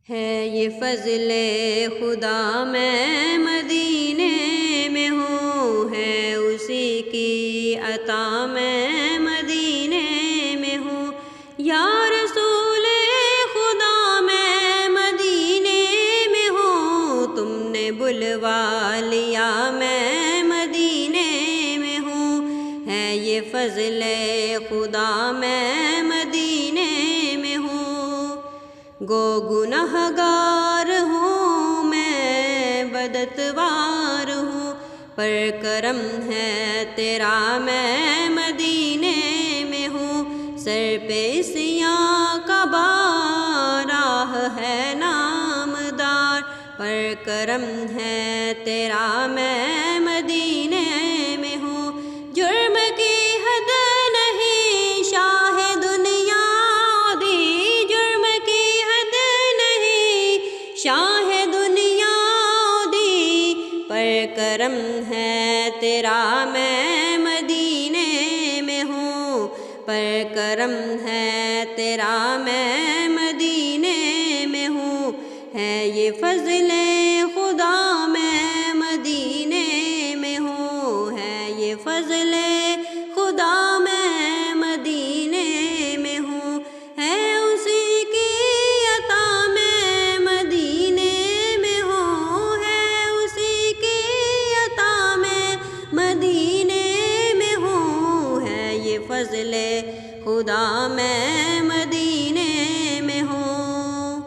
ہے یہ فضل خدا میں مدینے میں ہوں، ہے اسی کی عطا میں مدینے میں ہوں۔ یا رسول خدا میں مدینے میں ہوں، تم نے بلوا لیا میں مدینے میں ہوں، ہے یہ فضل خدا میں مدینے میں ہوں۔ گو گنہگار ہوں میں بدتوار ہوں، پر کرم ہے تیرا میں مدینے میں ہوں۔ سر پہ سیاہ کا راہ ہے نامدار، پر کرم ہے تیرا میں مدینے میں ہوں۔ جرم کی حد نہیں شاہ دنیا دی، جرم کی حد نہیں شاہ دنیا دی، پر کرم ہے تیرا میں مدینے میں ہوں، پر کرم ہے تیرا میں مدینے میں ہوں، ہے یہ فضل خدا میں مدینے میں ہوں، ہے یہ فضل خدا میں مدینے میں ہوں، ہے اسی کی عطا میں مدینے میں ہوں، ہے اسی کی عطا میں مدینے میں ہوں، ہے یہ فضل خدا میں مدینے میں ہوں۔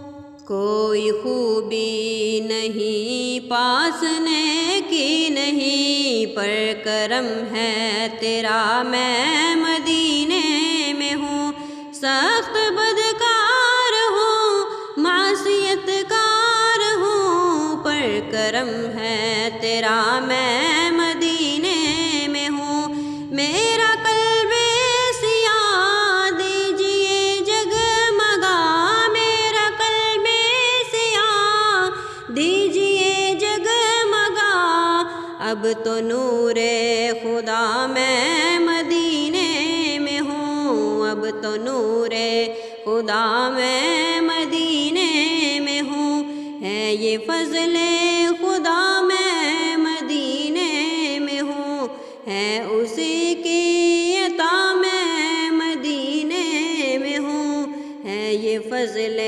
کوئی خوبی نہیں پاسنے کی نہیں، پر کرم ہے تیرا میں مدینے میں ہوں۔ سخت بدکار ہوں معصیت کار ہوں، پر کرم ہے تیرا میں مدینے میں ہوں۔ میرا قلب سیاہ دیجئے جگمگا، میرا قلب سیاہ دیجئے جگمگا، اب تو نور خدا میں مدینے میں ہوں، اب تو نور خدا میں مدینے میں ہوں، ہے یہ فضل خدا میں مدینے میں ہوں، ہے اسی کی عطا میں مدینے میں ہوں، ہے یہ فضل